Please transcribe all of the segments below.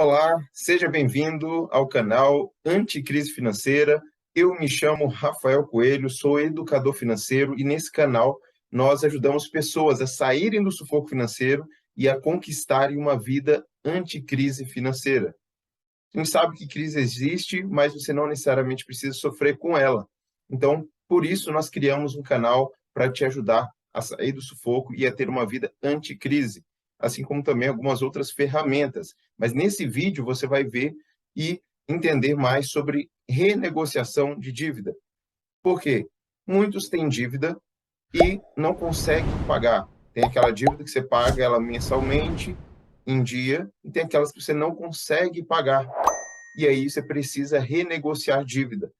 Olá, seja bem-vindo ao canal Anticrise Financeira. Eu me chamo Rafael Coelho, sou educador financeiro e nesse canal nós ajudamos pessoas a saírem do sufoco financeiro e a conquistarem uma vida anticrise financeira. A gente sabe que crise existe, mas você não necessariamente precisa sofrer com ela. Então, por isso nós criamos um canal para te ajudar a sair do sufoco e a ter uma vida anticrise, assim como também algumas outras ferramentas. Mas nesse vídeo você vai ver e entender mais sobre renegociação de dívida. Por quê? Muitos têm dívida e não conseguem pagar. Tem aquela dívida que você paga ela mensalmente, em dia, e tem aquelas que você não consegue pagar. E aí você precisa renegociar dívida.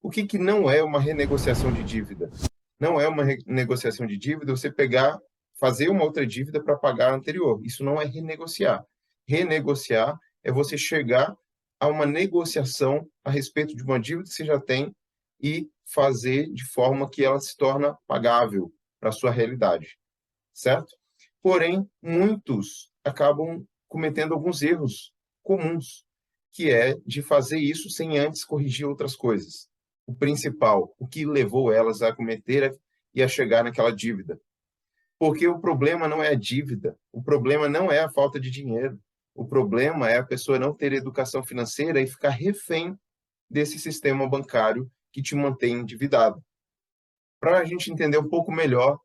O que não é uma renegociação de dívida? Não é uma renegociação de dívida você pegar, fazer uma outra dívida para pagar a anterior. Isso não é renegociar. Renegociar é você chegar a uma negociação a respeito de uma dívida que você já tem e fazer de forma que ela se torna pagável para a sua realidade, certo? Porém, muitos acabam cometendo alguns erros comuns, que é de fazer isso sem antes corrigir outras coisas. O principal, o que levou elas a cometer e a chegar naquela dívida. Porque o problema não é a dívida, o problema não é a falta de dinheiro, o problema é a pessoa não ter educação financeira e ficar refém desse sistema bancário que te mantém endividado. Para a gente entender um pouco melhor,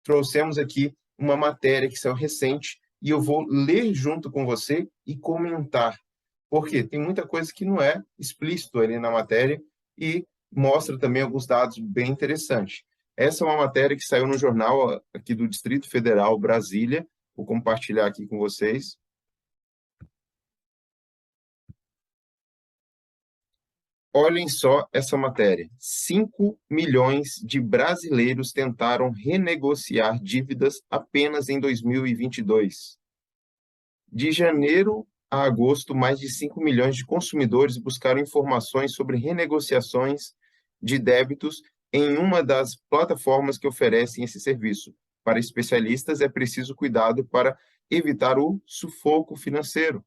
trouxemos aqui uma matéria que saiu recente e eu vou ler junto com você e comentar. Porque tem muita coisa que não é explícito ali na matéria e mostra também alguns dados bem interessantes. Essa é uma matéria que saiu no jornal aqui do Distrito Federal, Brasília. Vou compartilhar aqui com vocês. Olhem só essa matéria. 5 milhões de brasileiros tentaram renegociar dívidas apenas em 2022. De janeiro a agosto, mais de 5 milhões de consumidores buscaram informações sobre renegociações de débitos em uma das plataformas que oferecem esse serviço. Para especialistas, é preciso cuidado para evitar o sufoco financeiro.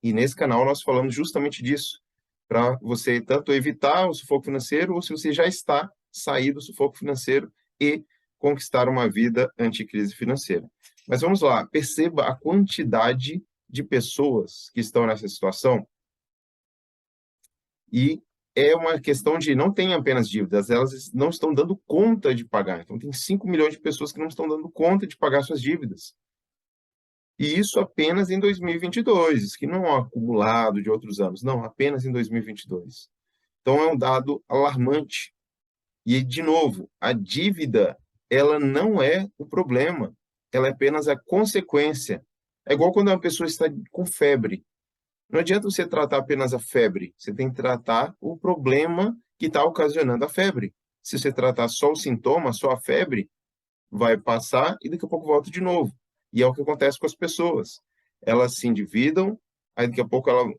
E nesse canal nós falamos justamente disso, para você tanto evitar o sufoco financeiro, ou se você já está sair do sufoco financeiro e conquistar uma vida anticrise financeira. Mas vamos lá, perceba a quantidade de pessoas que estão nessa situação e é uma questão de não tem apenas dívidas, elas não estão dando conta de pagar. Então, tem 5 milhões de pessoas que não estão dando conta de pagar suas dívidas. E isso apenas em 2022, que não é um acumulado de outros anos, não, apenas em 2022. Então, é um dado alarmante. E, de novo, a dívida, ela não é o problema, ela é apenas a consequência. É igual quando uma pessoa está com febre. Não adianta você tratar apenas a febre, você tem que tratar o problema que está ocasionando a febre. Se você tratar só o sintoma, só a febre, vai passar e daqui a pouco volta de novo. E é o que acontece com as pessoas. Elas se endividam, aí daqui a pouco ela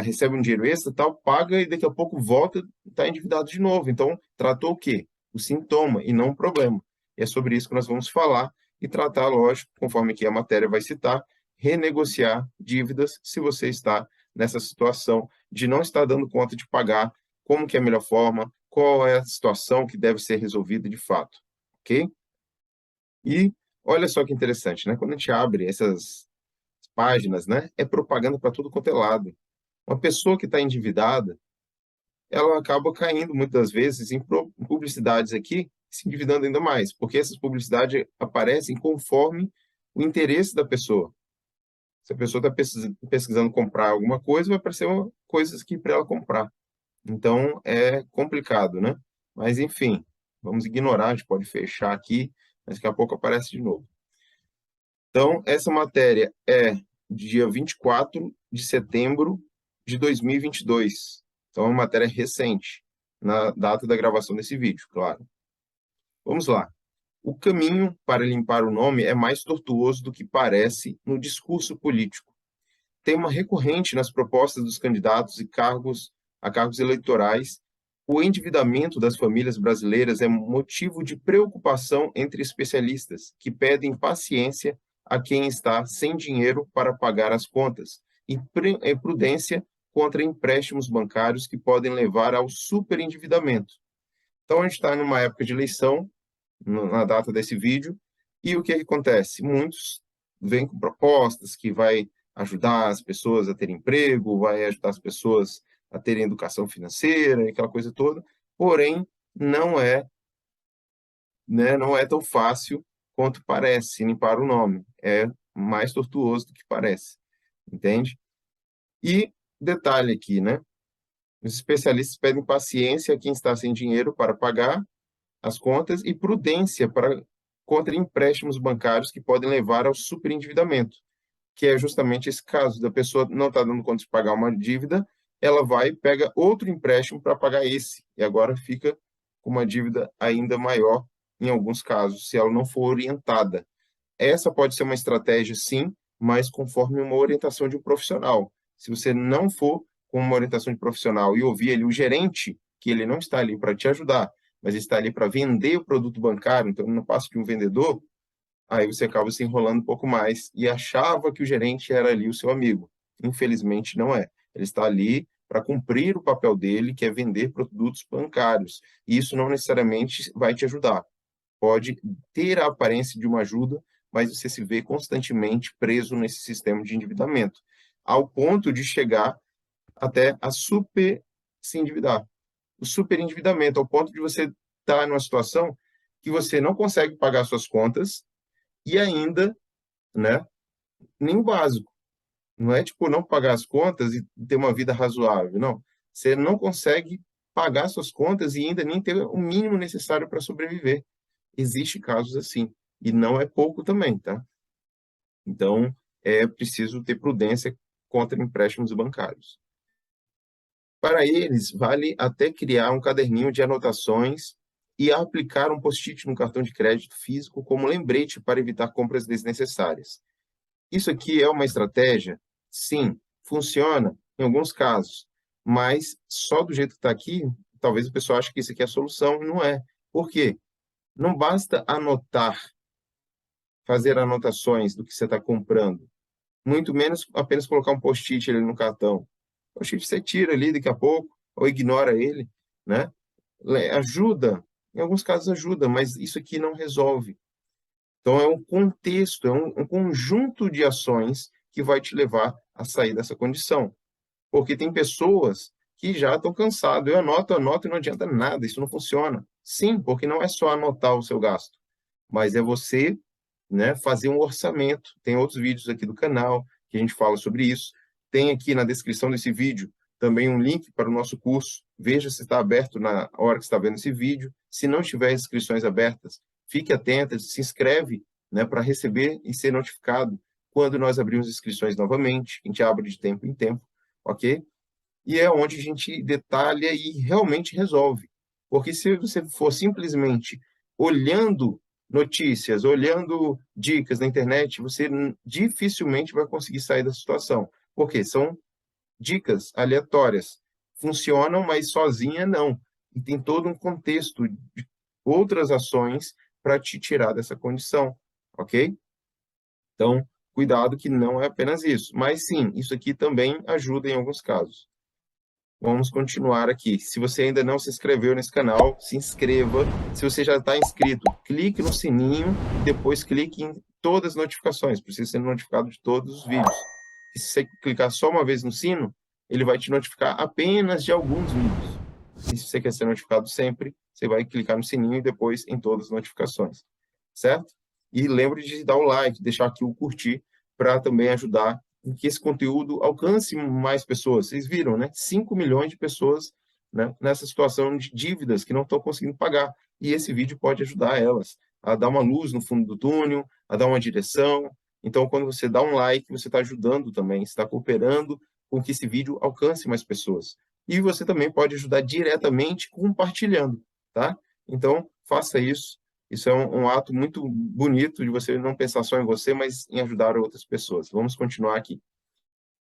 recebe um dinheiro extra, tal, paga e daqui a pouco volta e está endividado de novo. Então, tratou o quê? O sintoma e não o problema. E é sobre isso que nós vamos falar e tratar, lógico, conforme aqui a matéria vai citar, renegociar dívidas se você está nessa situação de não estar dando conta de pagar, como que é a melhor forma, qual é a situação que deve ser resolvida de fato, ok? E olha só que interessante, né? Quando a gente abre essas páginas, né, é propaganda para tudo quanto é lado. Uma pessoa que está endividada, ela acaba caindo muitas vezes em publicidades aqui, se endividando ainda mais, porque essas publicidades aparecem conforme o interesse da pessoa. Se a pessoa está pesquisando comprar alguma coisa, vai aparecer coisas que para ela comprar. Então, é complicado, né? Mas, enfim, vamos ignorar, a gente pode fechar aqui, mas daqui a pouco aparece de novo. Então, essa matéria é dia 24 de setembro de 2022. Então, é uma matéria recente, na data da gravação desse vídeo, claro. Vamos lá. O caminho para limpar o nome é mais tortuoso do que parece no discurso político. Tema recorrente nas propostas dos candidatos e a cargos eleitorais, o endividamento das famílias brasileiras é motivo de preocupação entre especialistas, que pedem paciência a quem está sem dinheiro para pagar as contas, e prudência contra empréstimos bancários que podem levar ao superendividamento. Então, a gente está numa época de eleição, na data desse vídeo, e o que acontece? Muitos vêm com propostas que vai ajudar as pessoas a terem emprego, vai ajudar as pessoas a terem educação financeira, aquela coisa toda, porém, não é, né, não é tão fácil quanto parece limpar o nome. É mais tortuoso do que parece, entende? E detalhe aqui, né? Os especialistas pedem paciência a quem está sem dinheiro para pagar as contas e prudência contra empréstimos bancários que podem levar ao superendividamento, que é justamente esse caso da pessoa não está dando conta de pagar uma dívida, ela vai e pega outro empréstimo para pagar esse, e agora fica com uma dívida ainda maior em alguns casos, se ela não for orientada. Essa pode ser uma estratégia, sim, mas conforme uma orientação de um profissional. Se você não for com uma orientação de profissional e ouvir ali o gerente, que ele não está ali para te ajudar, mas está ali para vender o produto bancário, então no passo de um vendedor, aí você acaba se enrolando um pouco mais e achava que o gerente era ali o seu amigo. Infelizmente não é. Ele está ali para cumprir o papel dele, que é vender produtos bancários. E isso não necessariamente vai te ajudar. Pode ter a aparência de uma ajuda, mas você se vê constantemente preso nesse sistema de endividamento, ao ponto de chegar até a super se endividar. O superendividamento, ao ponto de você estar numa situação que você não consegue pagar suas contas e ainda, né, nem o básico. Não é tipo não pagar as contas e ter uma vida razoável, não. Você não consegue pagar suas contas e ainda nem ter o mínimo necessário para sobreviver. Existe casos assim, e não é pouco também, tá? Então, é preciso ter prudência contra empréstimos bancários. Para eles, vale até criar um caderninho de anotações e aplicar um post-it no cartão de crédito físico como lembrete para evitar compras desnecessárias. Isso aqui é uma estratégia? Sim, funciona em alguns casos, mas só do jeito que está aqui, talvez o pessoal ache que isso aqui é a solução, e não é. Por quê? Não basta anotar, fazer anotações do que você está comprando, muito menos apenas colocar um post-it ali no cartão. O post-it você tira ali daqui a pouco, ou ignora ele, né? Ajuda, em alguns casos ajuda, mas isso aqui não resolve. Então, é um contexto, é um conjunto de ações que vai te levar a sair dessa condição. Porque tem pessoas que já estão cansadas. Eu anoto e não adianta nada, isso não funciona. Sim, porque não é só anotar o seu gasto, mas é você, né, fazer um orçamento. Tem outros vídeos aqui do canal que a gente fala sobre isso. Tem aqui na descrição desse vídeo também um link para o nosso curso. Veja se está aberto na hora que está vendo esse vídeo. Se não tiver inscrições abertas, fique atenta, se inscreve, né, para receber e ser notificado quando nós abrimos inscrições novamente. A gente abre de tempo em tempo, ok? E é onde a gente detalha e realmente resolve. Porque se você for simplesmente olhando notícias, olhando dicas na internet, você dificilmente vai conseguir sair da situação. Porque são dicas aleatórias. Funcionam, mas sozinha não. E tem todo um contexto de outras ações para te tirar dessa condição, ok? Então, cuidado que não é apenas isso. Mas sim, isso aqui também ajuda em alguns casos. Vamos continuar aqui. Se você ainda não se inscreveu nesse canal, se inscreva. Se você já está inscrito, clique no sininho e depois clique em todas as notificações, para você ser notificado de todos os vídeos. E se você clicar só uma vez no sino, ele vai te notificar apenas de alguns vídeos. E se você quer ser notificado sempre, você vai clicar no sininho e depois em todas as notificações, certo? E lembre de dar o like, deixar aqui o curtir, para também ajudar que esse conteúdo alcance mais pessoas. Vocês viram, né? 5 milhões de pessoas, né, nessa situação de dívidas que não estão conseguindo pagar. E esse vídeo pode ajudar elas a dar uma luz no fundo do túnel, a dar uma direção. Então, quando você dá um like, você está ajudando também, está cooperando com que esse vídeo alcance mais pessoas. E você também pode ajudar diretamente compartilhando, tá? Então, faça isso. Isso é um ato muito bonito de você não pensar só em você, mas em ajudar outras pessoas. Vamos continuar aqui.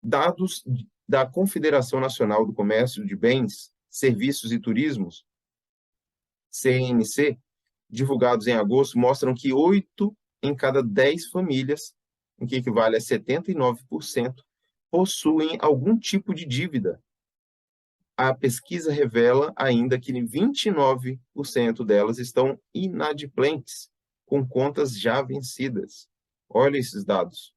Dados da Confederação Nacional do Comércio de Bens, Serviços e Turismos, CNC, divulgados em agosto, mostram que 8 em cada 10 famílias, o que equivale a 79%, possuem algum tipo de dívida. A pesquisa revela ainda que 29% delas estão inadimplentes, com contas já vencidas. Olha esses dados.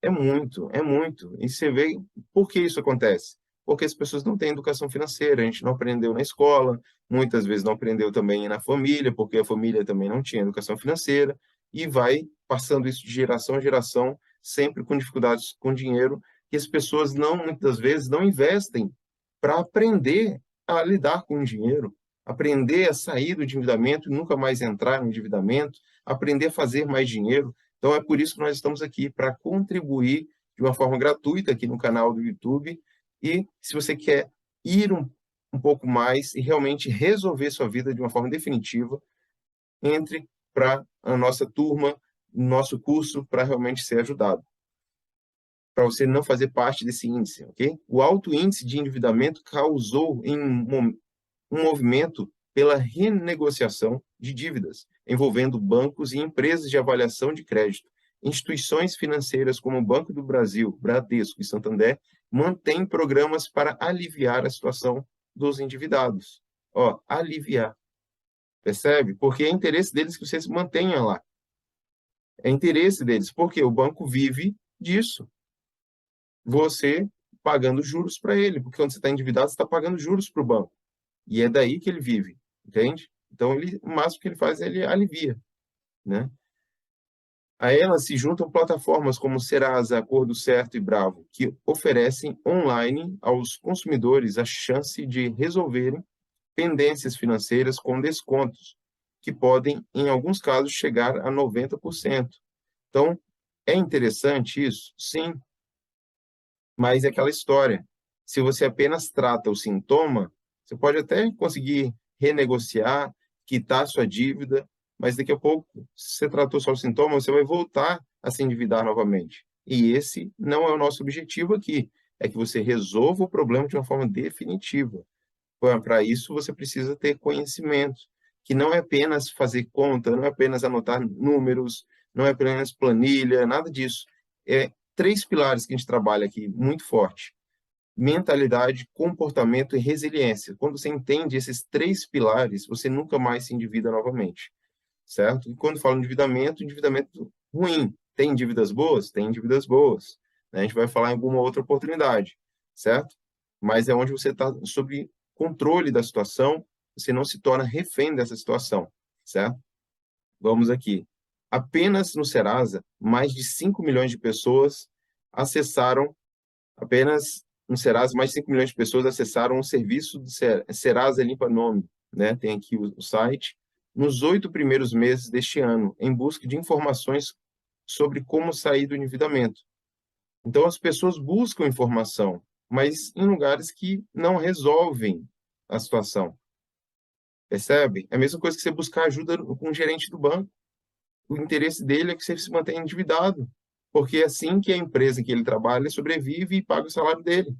É muito, é muito. E você vê por que isso acontece? Porque as pessoas não têm educação financeira, a gente não aprendeu na escola, muitas vezes não aprendeu também na família, porque a família também não tinha educação financeira, e vai passando isso de geração a geração, sempre com dificuldades com dinheiro, que as pessoas não, muitas vezes, não investem para aprender a lidar com o dinheiro, aprender a sair do endividamento e nunca mais entrar no endividamento, aprender a fazer mais dinheiro. Então, é por isso que nós estamos aqui, para contribuir de uma forma gratuita aqui no canal do YouTube. E se você quer ir um pouco mais e realmente resolver sua vida de uma forma definitiva, entre para a nossa turma, nosso curso, para realmente ser ajudado. Para você não fazer parte desse índice, ok? O alto índice de endividamento causou um movimento pela renegociação de dívidas, envolvendo bancos e empresas de avaliação de crédito. Instituições financeiras como o Banco do Brasil, Bradesco e Santander mantêm programas para aliviar a situação dos endividados. Ó, aliviar. Percebe? Porque é interesse deles que você se mantenha lá. É interesse deles, porque o banco vive disso. Você pagando juros para ele, porque quando você está endividado, você está pagando juros para o banco. E é daí que ele vive, entende? Então, o máximo que ele faz, ele alivia, né? A ela se juntam plataformas como Serasa, Acordo Certo e Bravo, que oferecem online aos consumidores a chance de resolverem pendências financeiras com descontos, que podem, em alguns casos, chegar a 90%. Então, é interessante isso? Sim, mas é aquela história. Se você apenas trata o sintoma, você pode até conseguir renegociar, quitar sua dívida, mas daqui a pouco, se você tratou só o sintoma, você vai voltar a se endividar novamente. E esse não é o nosso objetivo aqui, é que você resolva o problema de uma forma definitiva. Para isso, você precisa ter conhecimento, que não é apenas fazer conta, não é apenas anotar números, não é apenas planilha, nada disso. É 3 pilares que a gente trabalha aqui, muito forte: mentalidade, comportamento e resiliência. Quando você entende esses 3 pilares, você nunca mais se endivida novamente, certo? E quando falo endividamento, endividamento ruim. Tem dívidas boas? Tem dívidas boas, né? A gente vai falar em alguma outra oportunidade, certo? Mas é onde você está sob controle da situação, você não se torna refém dessa situação, certo? Vamos aqui. Apenas no Serasa, mais de 5 milhões de pessoas acessaram, apenas no Serasa, mais de 5 milhões de pessoas acessaram o serviço do Serasa Limpa Nome, né? Tem aqui o site, nos 8 primeiros meses deste ano, em busca de informações sobre como sair do endividamento. Então, as pessoas buscam informação, mas em lugares que não resolvem a situação. Percebe? É a mesma coisa que você buscar ajuda com o gerente do banco. O interesse dele é que você se mantenha endividado, porque é assim que a empresa que ele trabalha sobrevive e paga o salário dele.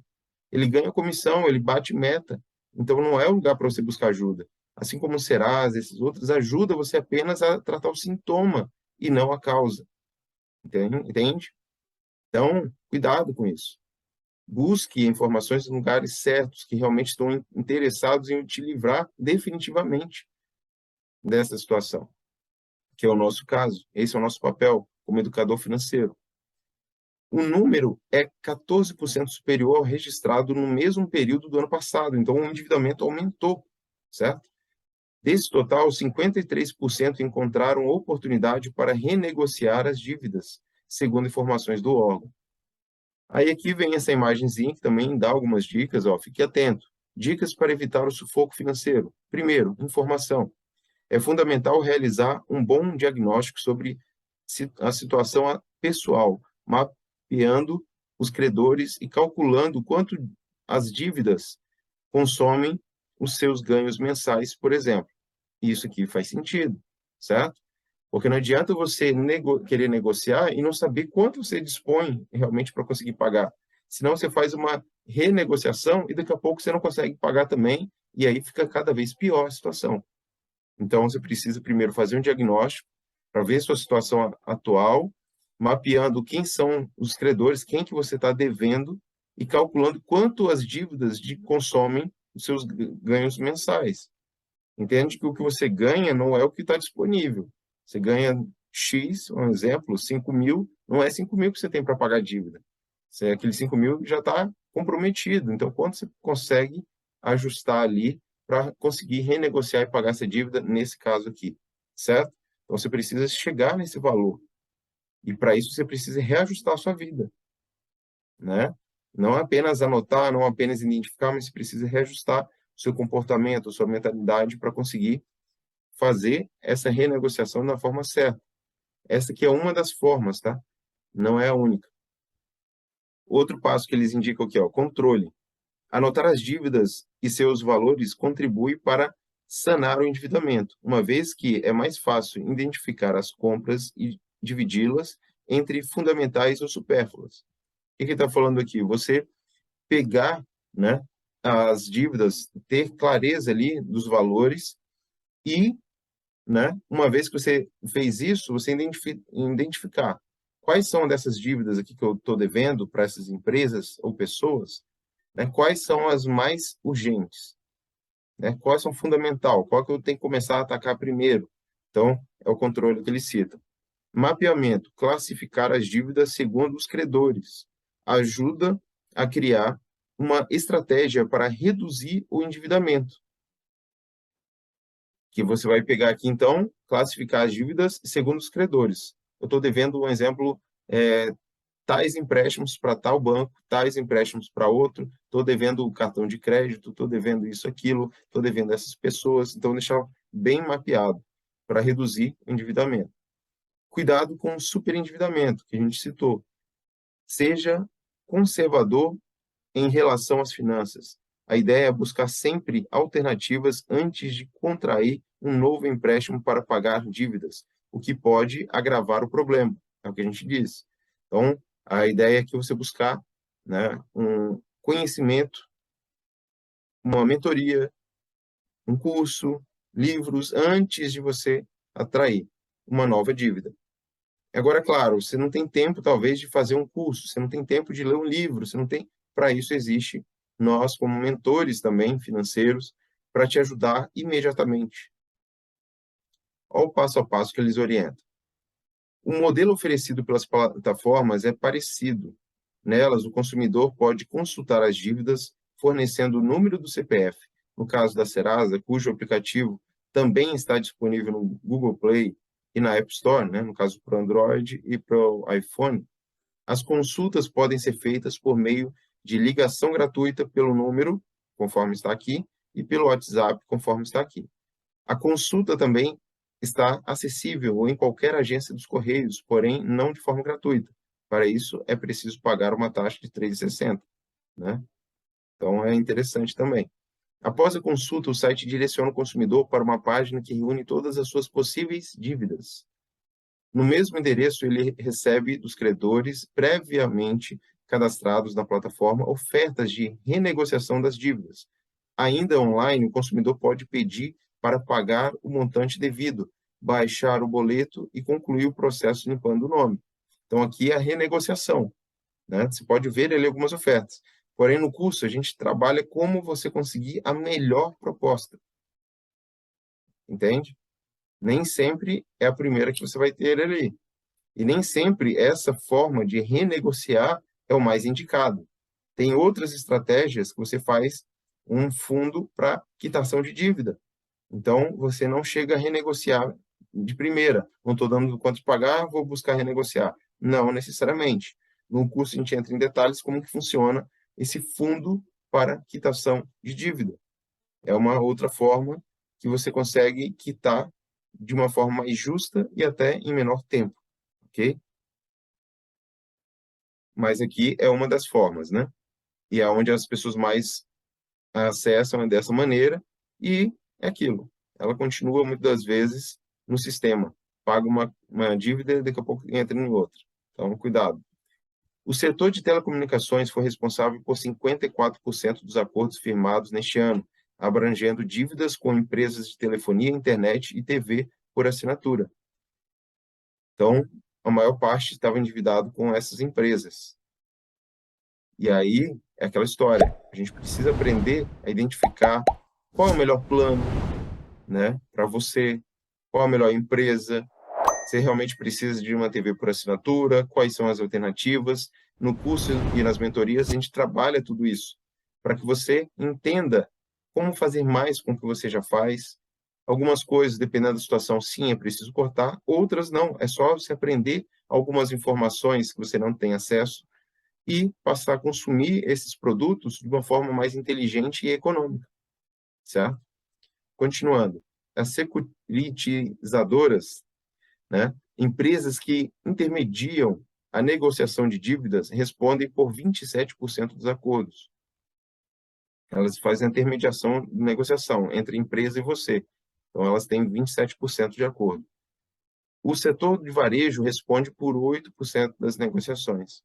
Ele ganha comissão, ele bate meta. Então, não é o lugar para você buscar ajuda. Assim como o Serasa, esses outros, ajuda você apenas a tratar o sintoma e não a causa. Entende? Então, cuidado com isso. Busque informações em lugares certos, que realmente estão interessados em te livrar definitivamente dessa situação, que é o nosso caso. Esse é o nosso papel como educador financeiro. O número é 14% superior ao registrado no mesmo período do ano passado, então o endividamento aumentou, certo? Desse total, 53% encontraram oportunidade para renegociar as dívidas, segundo informações do órgão. Aí aqui vem essa imagenzinha que também dá algumas dicas, ó, fique atento. Dicas para evitar o sufoco financeiro. Primeiro, informação. É fundamental realizar um bom diagnóstico sobre a situação pessoal, mapeando os credores e calculando quanto as dívidas consomem os seus ganhos mensais, por exemplo. Isso aqui faz sentido, certo? Porque não adianta você querer negociar e não saber quanto você dispõe realmente para conseguir pagar. Senão você faz uma renegociação e daqui a pouco você não consegue pagar também, e aí fica cada vez pior a situação. Então você precisa primeiro fazer um diagnóstico para ver sua situação atual mapeando quem são os credores, quem que você está devendo e calculando quanto as dívidas consomem os seus ganhos mensais. Entende que o que você ganha não é o que está disponível. Você ganha X, um exemplo, 5 mil, não é 5 mil que você tem para pagar a dívida. Aquele 5 mil já está comprometido. Então, quanto você consegue ajustar ali para conseguir renegociar e pagar essa dívida nesse caso aqui, certo? Então, você precisa chegar nesse valor. E para isso, você precisa reajustar a sua vida, né? Não apenas anotar, não apenas identificar, mas você precisa reajustar o seu comportamento, a sua mentalidade para conseguir fazer essa renegociação da forma certa. Essa aqui é uma das formas, tá? Não é a única. Outro passo que eles indicam aqui, ó, controle. Anotar as dívidas e seus valores contribui para sanar o endividamento, uma vez que é mais fácil identificar as compras e dividi-las entre fundamentais ou supérfluas. O que ele está falando aqui? Você pegar, né, as dívidas, ter clareza ali dos valores e, né, uma vez que você fez isso, você identificar quais são dessas dívidas aqui que eu estou devendo para essas empresas ou pessoas, né, quais são as mais urgentes, né, quais são fundamental, qual que eu tenho que começar a atacar primeiro. Então, é o controle que ele cita. Mapeamento, classificar as dívidas segundo os credores, ajuda a criar uma estratégia para reduzir o endividamento, que você vai pegar aqui, então, classificar as dívidas segundo os credores. Eu estou devendo um exemplo, tais empréstimos para tal banco, tais empréstimos para outro, estou devendo o cartão de crédito, estou devendo isso, aquilo, estou devendo essas pessoas, então deixar bem mapeado para reduzir o endividamento. Cuidado com o superendividamento, que a gente citou. Seja conservador em relação às finanças. A ideia é buscar sempre alternativas antes de contrair um novo empréstimo para pagar dívidas, o que pode agravar o problema, é o que a gente diz. Então, a ideia é que você buscar, né, um conhecimento, uma mentoria, um curso, livros, antes de você atrair uma nova dívida. Agora, claro, você não tem tempo, talvez, de fazer um curso, você não tem tempo de ler um livro, você não tem. Para isso existe nós, como mentores também financeiros, para te ajudar imediatamente. Olha o passo a passo que eles orientam. O modelo oferecido pelas plataformas é parecido. Nelas, o consumidor pode consultar as dívidas fornecendo o número do CPF. No caso da Serasa, cujo aplicativo também está disponível no Google Play e na App Store, né, no caso para o Android e para o iPhone, as consultas podem ser feitas por meio de ligação gratuita pelo número, conforme está aqui, e pelo WhatsApp, conforme está aqui. A consulta também está acessível em qualquer agência dos Correios, porém não de forma gratuita. Para isso, é preciso pagar uma taxa de R$ 3,60, né? Então, é interessante também. Após a consulta, o site direciona o consumidor para uma página que reúne todas as suas possíveis dívidas. No mesmo endereço, ele recebe dos credores previamente cadastrados na plataforma ofertas de renegociação das dívidas. Ainda online, o consumidor pode pedir para pagar o montante devido, baixar o boleto e concluir o processo limpando o nome. Então, aqui é a renegociação, né? Você pode ver ali algumas ofertas. Porém, no curso, a gente trabalha como você conseguir a melhor proposta. Entende? Nem sempre é a primeira que você vai ter ali. E nem sempre essa forma de renegociar é o mais indicado. Tem outras estratégias que você faz um fundo para quitação de dívida. Então, você não chega a renegociar de primeira. Não estou dando quanto pagar, vou buscar renegociar. Não necessariamente. No curso, a gente entra em detalhes como que funciona esse fundo para quitação de dívida. É uma outra forma que você consegue quitar de uma forma mais justa e até em menor tempo, ok? Mas aqui é uma das formas, né? E é onde as pessoas mais acessam é dessa maneira e é aquilo. Ela continua muitas das vezes no sistema. Paga uma dívida e daqui a pouco entra em outra. Então, cuidado. O setor de telecomunicações foi responsável por 54% dos acordos firmados neste ano, abrangendo dívidas com empresas de telefonia, internet e TV por assinatura. Então, a maior parte estava endividado com essas empresas. E aí é aquela história, a gente precisa aprender a identificar qual é o melhor plano, né, para você, qual a melhor empresa, você realmente precisa de uma TV por assinatura, quais são as alternativas. No curso e nas mentorias, a gente trabalha tudo isso, para que você entenda como fazer mais com o que você já faz. Algumas coisas, dependendo da situação, sim, é preciso cortar, outras não. É só você aprender algumas informações que você não tem acesso e passar a consumir esses produtos de uma forma mais inteligente e econômica, certo? Continuando, as securitizadoras, né, empresas que intermediam a negociação de dívidas respondem por 27% dos acordos. Elas fazem a intermediação de negociação entre a empresa e você. Então, elas têm 27% de acordo. O setor de varejo responde por 8% das negociações.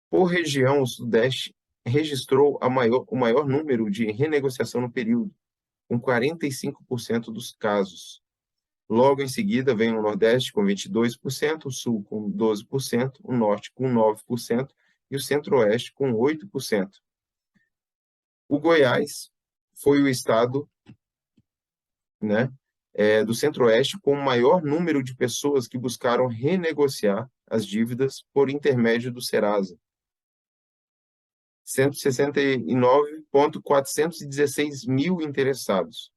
Por região, o Sudeste registrou o maior número de renegociação no período, com 45% dos casos. Logo em seguida, vem o Nordeste com 22%, o Sul com 12%, o Norte com 9% e o Centro-Oeste com 8%. O Goiás foi o estado, né, do Centro-Oeste com o maior número de pessoas que buscaram renegociar as dívidas por intermédio do Serasa. 169.416 mil interessados.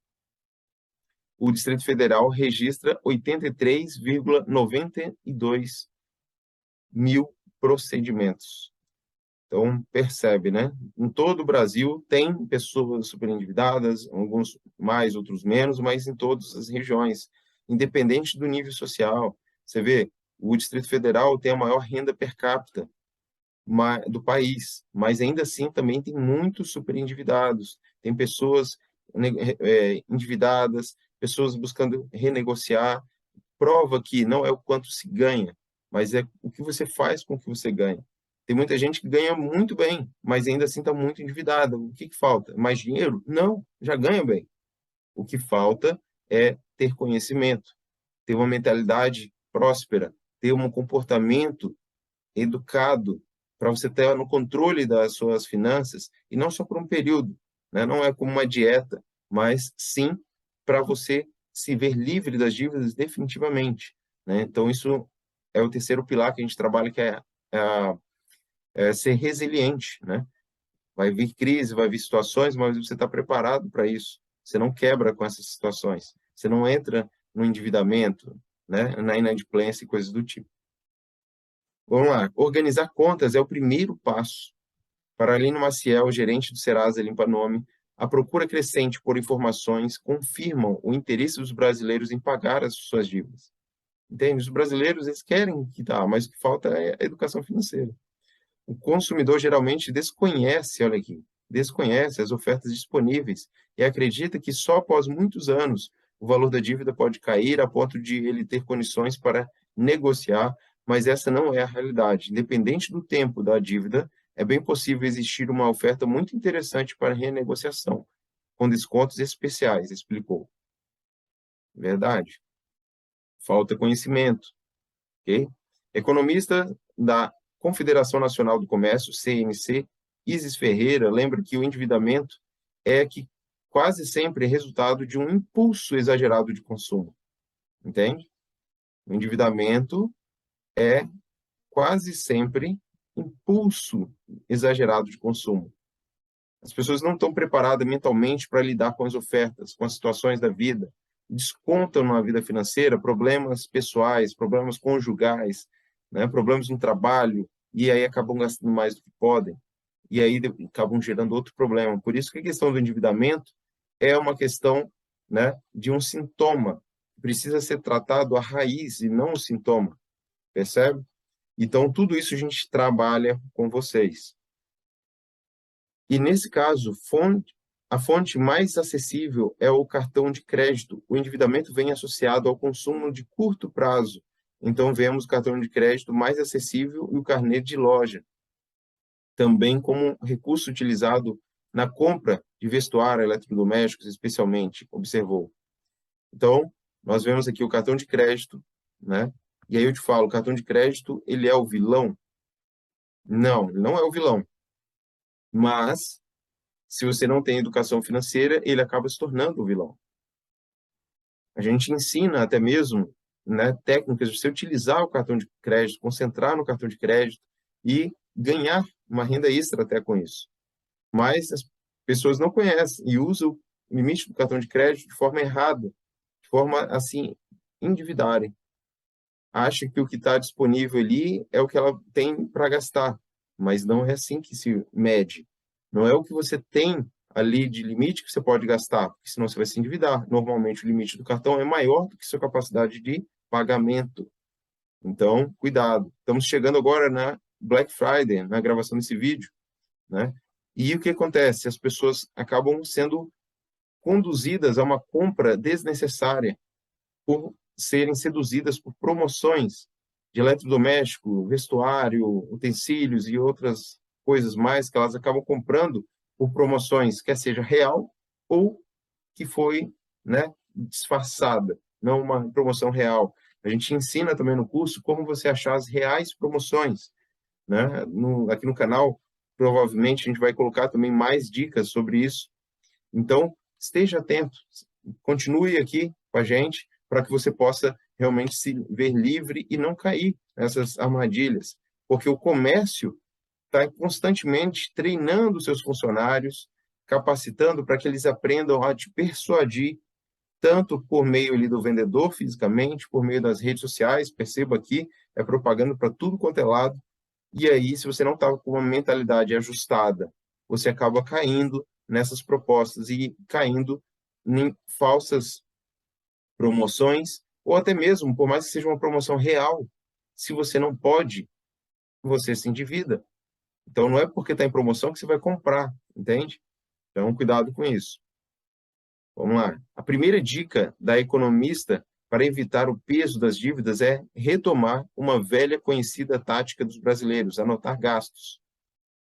O Distrito Federal registra 83,92 mil procedimentos. Então, percebe, né? Em todo o Brasil tem pessoas superendividadas, alguns mais, outros menos, mas em todas as regiões, independente do nível social. Você vê, o Distrito Federal tem a maior renda per capita do país, mas ainda assim também tem muitos superendividados, tem pessoas endividadas, pessoas buscando renegociar, prova que não é o quanto se ganha, mas é o que você faz com o que você ganha. Tem muita gente que ganha muito bem, mas ainda assim está muito endividada. O que falta? Mais dinheiro? Não, já ganha bem. O que falta é ter conhecimento, ter uma mentalidade próspera, ter um comportamento educado para você ter no controle das suas finanças e não só por um período, né? Não é como uma dieta, mas sim para você se ver livre das dívidas definitivamente, né? Então isso é o terceiro pilar que a gente trabalha, que é ser resiliente, né? Vai vir crise, vai vir situações, mas você está preparado para isso. Você não quebra com essas situações. Você não entra no endividamento, né? Na inadimplência e coisas do tipo. Vamos lá. Organizar contas é o primeiro passo. Para Aline Maciel, gerente do Serasa Limpa Nome, a procura crescente por informações confirmam o interesse dos brasileiros em pagar as suas dívidas. Entende? Os brasileiros, eles querem quitar, mas o que falta é a educação financeira. O consumidor geralmente desconhece, olha aqui, desconhece as ofertas disponíveis e acredita que só após muitos anos o valor da dívida pode cair a ponto de ele ter condições para negociar, mas essa não é a realidade. Independente do tempo da dívida, é bem possível existir uma oferta muito interessante para renegociação, com descontos especiais, explicou. Verdade. Falta conhecimento, ok? Economista da Confederação Nacional do Comércio, CNC, Isis Ferreira, lembra que o endividamento é que quase sempre é resultado de um impulso exagerado de consumo, entende? O endividamento é quase sempre impulso exagerado de consumo. As pessoas não estão preparadas mentalmente para lidar com as ofertas, com as situações da vida, descontam na vida financeira problemas pessoais, problemas conjugais, né, problemas no trabalho, e aí acabam gastando mais do que podem, e aí acabam gerando outro problema. Por isso que a questão do endividamento é uma questão, né, de um sintoma, precisa ser tratado a raiz e não o sintoma, percebe? Então, tudo isso a gente trabalha com vocês. E, nesse caso, a fonte mais acessível é o cartão de crédito. O endividamento vem associado ao consumo de curto prazo. Então, vemos o cartão de crédito mais acessível e o carnê de loja, também como recurso utilizado na compra de vestuário, eletrodomésticos, especialmente, observou. Então, nós vemos aqui o cartão de crédito, né? E aí eu te falo, o cartão de crédito, ele é o vilão? Não, ele não é o vilão. Mas, se você não tem educação financeira, ele acaba se tornando o vilão. A gente ensina até mesmo, né, técnicas de você utilizar o cartão de crédito, concentrar no cartão de crédito e ganhar uma renda extra até com isso. Mas as pessoas não conhecem e usam o limite do cartão de crédito de forma errada, de forma, assim, endividarem. Acha que o que está disponível ali é o que ela tem para gastar, mas não é assim que se mede. Não é o que você tem ali de limite que você pode gastar, porque senão você vai se endividar. Normalmente o limite do cartão é maior do que sua capacidade de pagamento. Então, cuidado. Estamos chegando agora na Black Friday, na gravação desse vídeo, né? E o que acontece? As pessoas acabam sendo conduzidas a uma compra desnecessária por serem seduzidas por promoções de eletrodoméstico, vestuário, utensílios e outras coisas mais que elas acabam comprando por promoções, quer seja real ou que foi, né, disfarçada, não uma promoção real. A gente ensina também no curso como você achar as reais promoções, né? Aqui no canal, provavelmente a gente vai colocar também mais dicas sobre isso. Então, esteja atento, continue aqui com a gente para que você possa realmente se ver livre e não cair nessas armadilhas, porque o comércio está constantemente treinando seus funcionários, capacitando para que eles aprendam a te persuadir, tanto por meio ali do vendedor fisicamente, por meio das redes sociais, perceba aqui, é propaganda para tudo quanto é lado, e aí, se você não está com uma mentalidade ajustada, você acaba caindo nessas propostas e caindo em falsas promoções, ou até mesmo, por mais que seja uma promoção real, se você não pode, você se endivida. Então, não é porque está em promoção que você vai comprar, entende? Então, cuidado com isso. Vamos lá. A primeira dica da economista para evitar o peso das dívidas é retomar uma velha conhecida tática dos brasileiros, anotar gastos.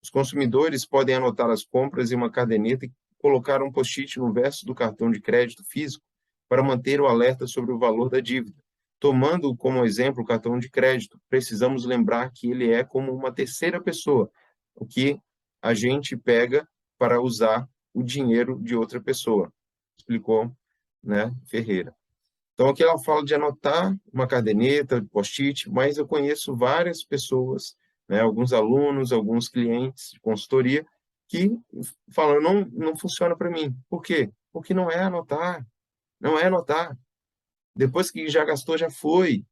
Os consumidores podem anotar as compras em uma caderneta e colocar um post-it no verso do cartão de crédito físico para manter o alerta sobre o valor da dívida. Tomando como exemplo o cartão de crédito, precisamos lembrar que ele é como uma terceira pessoa, o que a gente pega para usar o dinheiro de outra pessoa, explicou, né, Ferreira. Então, aqui ela fala de anotar uma caderneta, post-it, mas eu conheço várias pessoas, né, alguns alunos, alguns clientes de consultoria, que falam, não funciona para mim. Por quê? Porque não é anotar, não é anotar. Depois que já gastou, já foi.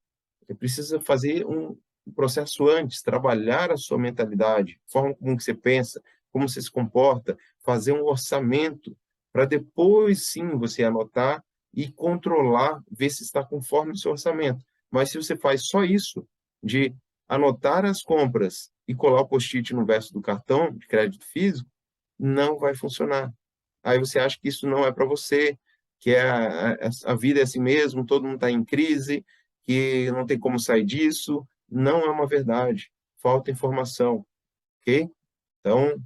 Você precisa fazer um processo antes, trabalhar a sua mentalidade, a forma como que você pensa, como você se comporta, fazer um orçamento, para depois sim você anotar e controlar, ver se está conforme o seu orçamento. Mas se você faz só isso, de anotar as compras e colar o post-it no verso do cartão de crédito físico, não vai funcionar. Aí você acha que isso não é para você, que a vida é assim mesmo, todo mundo está em crise, que não tem como sair disso. Não é uma verdade. Falta informação, ok? Então,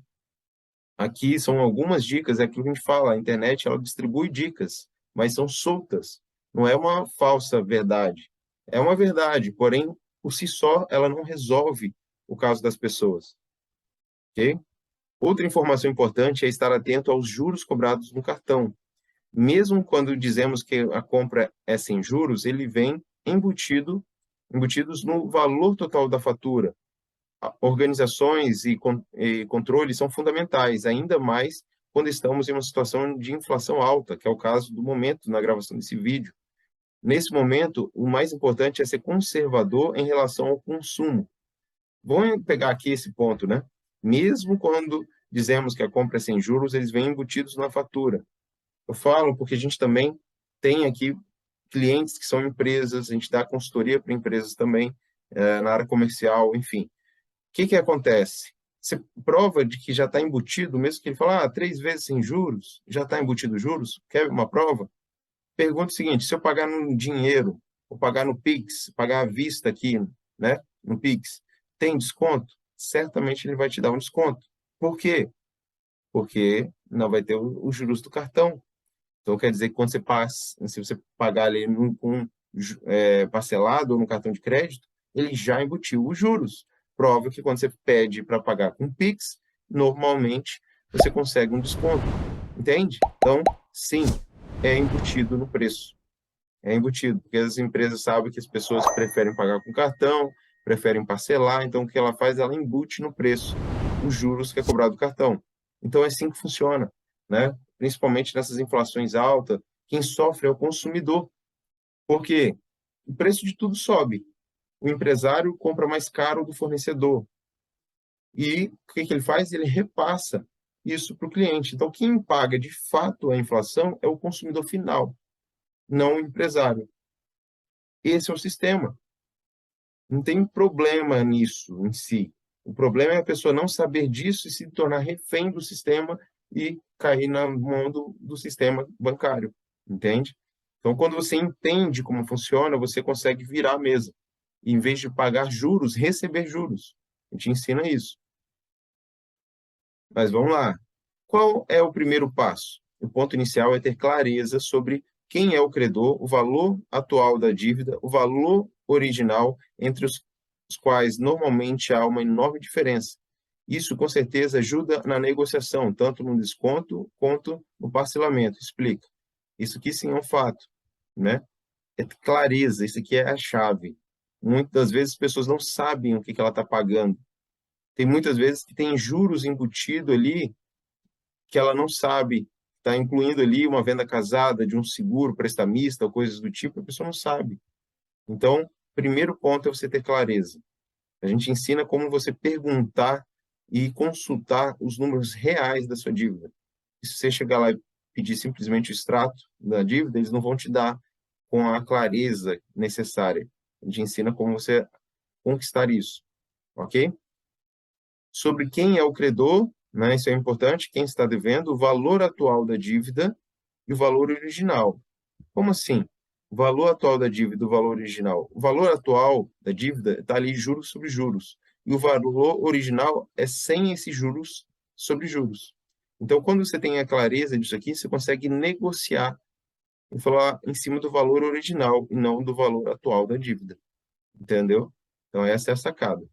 aqui são algumas dicas, é aquilo que a gente fala, a internet ela distribui dicas, mas são soltas. Não é uma falsa verdade. É uma verdade, porém, por si só, ela não resolve o caso das pessoas, ok? Outra informação importante é estar atento aos juros cobrados no cartão. Mesmo quando dizemos que a compra é sem juros, ele vem embutidos no valor total da fatura. Organizações e controles são fundamentais, ainda mais quando estamos em uma situação de inflação alta, que é o caso do momento na gravação desse vídeo. Nesse momento, o mais importante é ser conservador em relação ao consumo. Vamos pegar aqui esse ponto, né? Mesmo quando dizemos que a compra é sem juros, eles vêm embutidos na fatura. Eu falo porque a gente também tem aqui clientes que são empresas, a gente dá consultoria para empresas também, na área comercial, enfim. O que que acontece? Você prova de que já está embutido, mesmo que ele fale, 3 vezes sem juros, já está embutido juros, quer uma prova? Pergunta o seguinte, se eu pagar no dinheiro, ou pagar no Pix, pagar à vista aqui, né, no Pix, tem desconto? Certamente ele vai te dar um desconto. Por quê? Porque não vai ter os juros do cartão. Então, quer dizer que quando você passa, se você pagar ali com parcelado ou no cartão de crédito, ele já embutiu os juros. Prova que quando você pede para pagar com Pix, normalmente você consegue um desconto, entende? Então, sim, é embutido no preço. É embutido, porque as empresas sabem que as pessoas preferem pagar com cartão, preferem parcelar, então o que ela faz? Ela embute no preço os juros que é cobrado do cartão. Então é assim que funciona, né? Principalmente nessas inflações altas, quem sofre é o consumidor, porque o preço de tudo sobe. O empresário compra mais caro do fornecedor. E o que ele faz? Ele repassa isso para o cliente. Então, quem paga de fato a inflação é o consumidor final, não o empresário. Esse é o sistema. Não tem problema nisso em si. O problema é a pessoa não saber disso e se tornar refém do sistema e cair na mão do sistema bancário, entende? Então, quando você entende como funciona, você consegue virar a mesa. E, em vez de pagar juros, receber juros. A gente ensina isso. Mas vamos lá. Qual é o primeiro passo? O ponto inicial é ter clareza sobre quem é o credor, o valor atual da dívida, o valor original, entre os quais normalmente há uma enorme diferença. Isso, com certeza, ajuda na negociação, tanto no desconto quanto no parcelamento. Explica. Isso aqui sim é um fato, né? É clareza, isso aqui é a chave. Muitas vezes as pessoas não sabem o que ela está pagando. Tem muitas vezes que tem juros embutido ali que ela não sabe, está incluindo ali uma venda casada de um seguro prestamista ou coisas do tipo, a pessoa não sabe. Então, primeiro ponto é você ter clareza. A gente ensina como você perguntar e consultar os números reais da sua dívida. E se você chegar lá e pedir simplesmente o extrato da dívida, eles não vão te dar com a clareza necessária. A gente ensina como você conquistar isso, ok? Sobre quem é o credor, né? Isso é importante, quem está devendo, o valor atual da dívida e o valor original. Como assim? O valor atual da dívida e o valor original. O valor atual da dívida está ali juros sobre juros. E o valor original é sem esses juros sobre juros. Então, quando você tem a clareza disso aqui, você consegue negociar e falar em cima do valor original e não do valor atual da dívida. Entendeu? Então, essa é a sacada.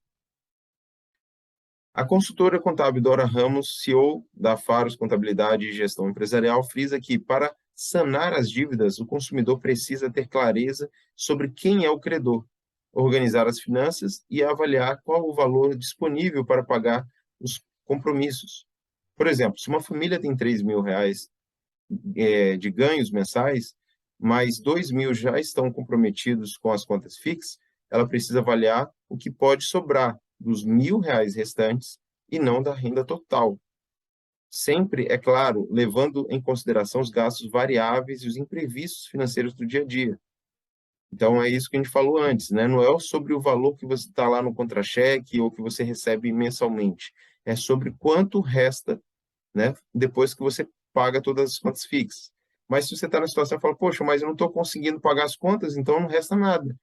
A consultora contábil Dora Ramos, CEO da Faros Contabilidade e Gestão Empresarial, frisa que, para sanar as dívidas, o consumidor precisa ter clareza sobre quem é o credor, organizar as finanças e avaliar qual o valor disponível para pagar os compromissos. Por exemplo, se uma família tem R$ 3.000 de ganhos mensais, mas R$ 2.000 já estão comprometidos com as contas fixas, ela precisa avaliar o que pode sobrar dos R$ 1.000 restantes e não da renda total. Sempre, é claro, levando em consideração os gastos variáveis e os imprevistos financeiros do dia a dia. Então, é isso que a gente falou antes, né? Não é sobre o valor que você está lá no contra-cheque ou que você recebe mensalmente. É sobre quanto resta, né? Depois que você paga todas as contas fixas. Mas se você está na situação e fala, poxa, mas eu não estou conseguindo pagar as contas, então não resta nada.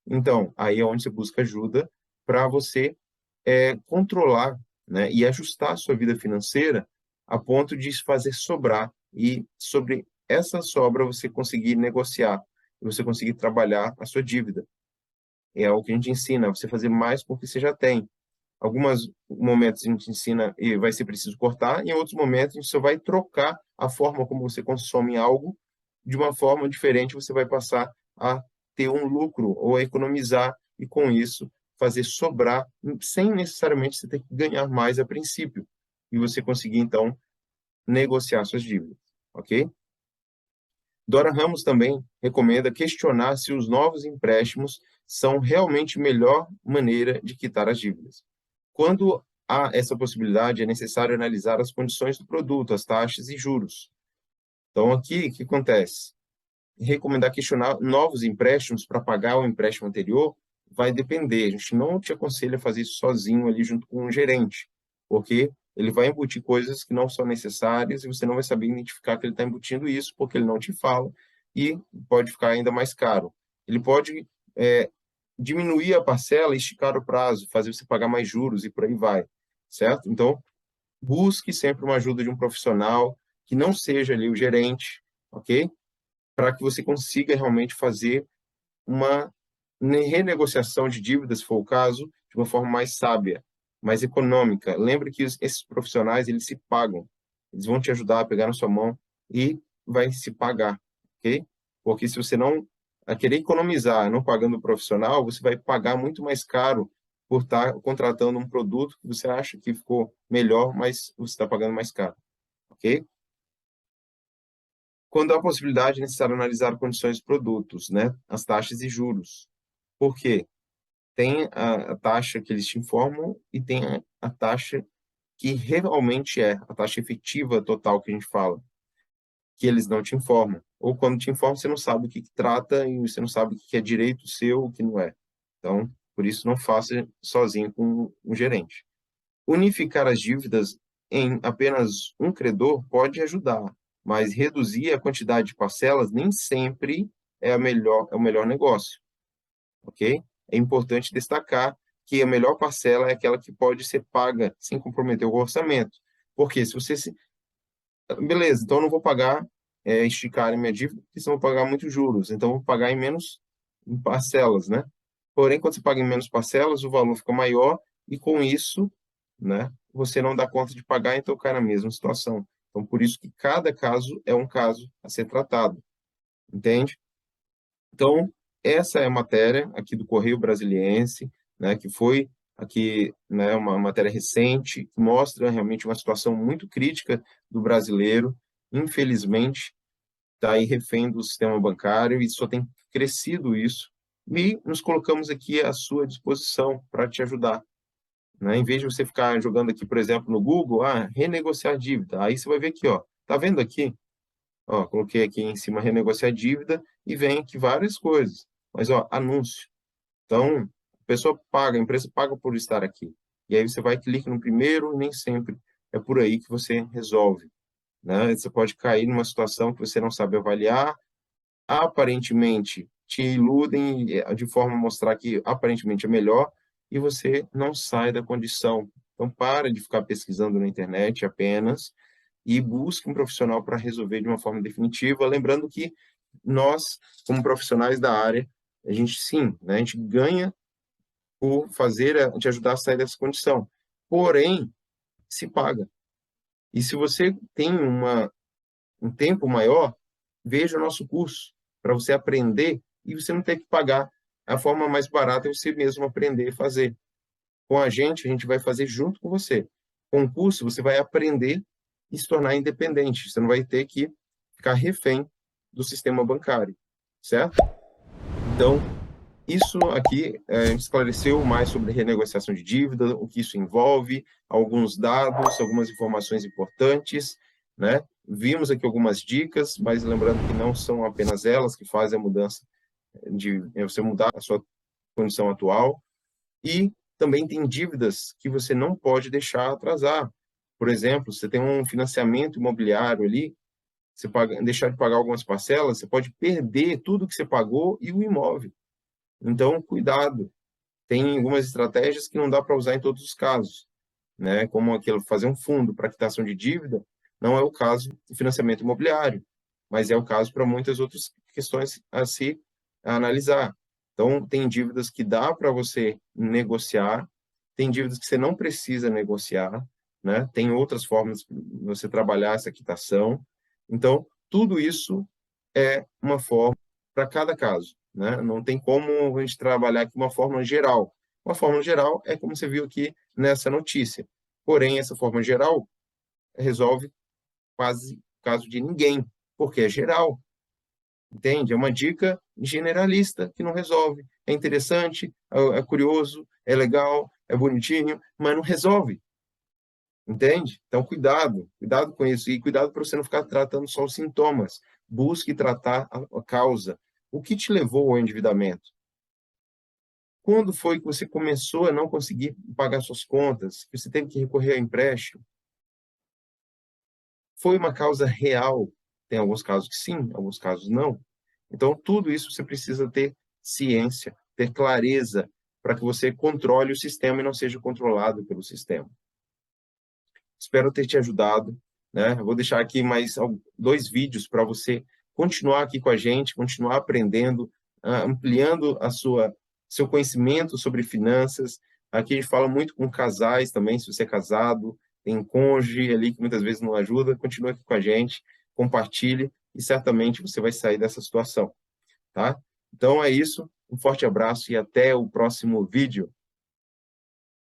Então, aí é onde você busca ajuda para você controlar, né, e ajustar a sua vida financeira a ponto de fazer sobrar e sobre essa sobra você conseguir negociar, e você conseguir trabalhar a sua dívida. É o que a gente ensina, você fazer mais com o que você já tem. Alguns momentos a gente ensina e vai ser preciso cortar, em outros momentos a gente só vai trocar a forma como você consome algo, de uma forma diferente você vai passar a ter um lucro ou a economizar e com isso fazer sobrar, sem necessariamente você ter que ganhar mais a princípio, e você conseguir então negociar suas dívidas, ok? Dora Ramos também recomenda questionar se os novos empréstimos são realmente a melhor maneira de quitar as dívidas. Quando há essa possibilidade, é necessário analisar as condições do produto, as taxas e juros. Então, aqui, o que acontece? Recomendar questionar novos empréstimos para pagar o empréstimo anterior vai depender. A gente não te aconselha a fazer isso sozinho ali junto com um gerente, porque ele vai embutir coisas que não são necessárias e você não vai saber identificar que ele está embutindo isso porque ele não te fala e pode ficar ainda mais caro. Ele pode diminuir a parcela, esticar o prazo, fazer você pagar mais juros e por aí vai, certo? Então, busque sempre uma ajuda de um profissional que não seja ali o gerente, ok? Para que você consiga realmente fazer uma renegociação de dívidas, se for o caso, de uma forma mais sábia, mais econômica. Lembre que esses profissionais, eles se pagam. Eles vão te ajudar a pegar na sua mão e vai se pagar, ok? Porque se você não querer economizar, não pagando o profissional, você vai pagar muito mais caro por estar contratando um produto que você acha que ficou melhor, mas você está pagando mais caro, ok? Quando há possibilidade, é necessário analisar condições dos produtos, né? As taxas e juros. Por quê? Tem a taxa que eles te informam e tem a taxa que realmente é, a taxa efetiva total que a gente fala, que eles não te informam. Ou quando te informam, você não sabe o que trata e você não sabe o que é direito seu, o que não é. Então, por isso, não faça sozinho com um gerente. Unificar as dívidas em apenas um credor pode ajudar, mas reduzir a quantidade de parcelas nem sempre é o melhor negócio, ok? É importante destacar que a melhor parcela é aquela que pode ser paga sem comprometer o orçamento. Porque se você se... Beleza, então eu não vou pagar, esticar a minha dívida, porque senão eu vou pagar muitos juros. Então eu vou pagar em menos em parcelas, né? Porém, quando você paga em menos parcelas, o valor fica maior e com isso, né, você não dá conta de pagar, então cai na mesma situação. Então, por isso que cada caso é um caso a ser tratado, entende? Então, essa é a matéria aqui do Correio Brasiliense, né, que foi aqui, né, uma matéria recente, que mostra realmente uma situação muito crítica do brasileiro, infelizmente, está aí refém do sistema bancário e só tem crescido isso. E nos colocamos aqui à sua disposição para te ajudar, né? Em vez de você ficar jogando aqui, por exemplo, no Google, renegociar dívida, aí você vai ver aqui, ó, tá vendo aqui? Ó, coloquei aqui em cima renegociar dívida e vem aqui várias coisas. Mas, ó, anúncio. Então, a pessoa paga, a empresa paga por estar aqui. E aí você vai, clica no primeiro e nem sempre é por aí que você resolve, né? Você pode cair numa situação que você não sabe avaliar, aparentemente te iludem de forma a mostrar que aparentemente é melhor e você não sai da condição. Então, para de ficar pesquisando na internet apenas e busque um profissional para resolver de uma forma definitiva. Lembrando que nós, como profissionais da área, a gente sim, né, a gente ganha por te ajudar a sair dessa condição. Porém, se paga. E se você tem um tempo maior, veja o nosso curso para você aprender e você não ter que pagar. A forma mais barata é você mesmo aprender e fazer. Com a gente vai fazer junto com você. Com o curso, você vai aprender e se tornar independente. Você não vai ter que ficar refém do sistema bancário, certo? Então, isso aqui esclareceu mais sobre renegociação de dívida, o que isso envolve, alguns dados, algumas informações importantes, né? Vimos aqui algumas dicas, mas lembrando que não são apenas elas que fazem a mudança de você mudar a sua condição atual. E também tem dívidas que você não pode deixar atrasar. Por exemplo, você tem um financiamento imobiliário ali, você deixar de pagar algumas parcelas, você pode perder tudo que você pagou e o imóvel. Então, cuidado. Tem algumas estratégias que não dá para usar em todos os casos, né? Como aquilo, fazer um fundo para quitação de dívida, não é o caso do financiamento imobiliário, mas é o caso para muitas outras questões a se analisar. Então, tem dívidas que dá para você negociar, tem dívidas que você não precisa negociar, né? Tem outras formas de você trabalhar essa quitação. Então, tudo isso é uma forma para cada caso, né? Não tem como a gente trabalhar aqui uma fórmula geral. Uma fórmula geral é como você viu aqui nessa notícia. Porém, essa fórmula geral resolve quase o caso de ninguém, porque é geral, entende? É uma dica generalista que não resolve. É interessante, é curioso, é legal, é bonitinho, mas não resolve, entende? Então, cuidado com isso e cuidado para você não ficar tratando só os sintomas. Busque tratar a causa. O que te levou ao endividamento? Quando foi que você começou a não conseguir pagar suas contas, que você teve que recorrer a empréstimo? Foi uma causa real? Tem alguns casos que sim, alguns casos não. Então, tudo isso você precisa ter ciência, ter clareza, para que você controle o sistema e não seja controlado pelo sistema. Espero ter te ajudado, né? Eu vou deixar aqui mais 2 vídeos para você continuar aqui com a gente, continuar aprendendo ampliando seu conhecimento sobre finanças. Aqui a gente fala muito com casais também, se você é casado, tem um cônjuge ali que muitas vezes não ajuda, continue aqui com a gente, compartilhe e certamente você vai sair dessa situação, tá? Então é isso, um forte abraço e até o próximo vídeo.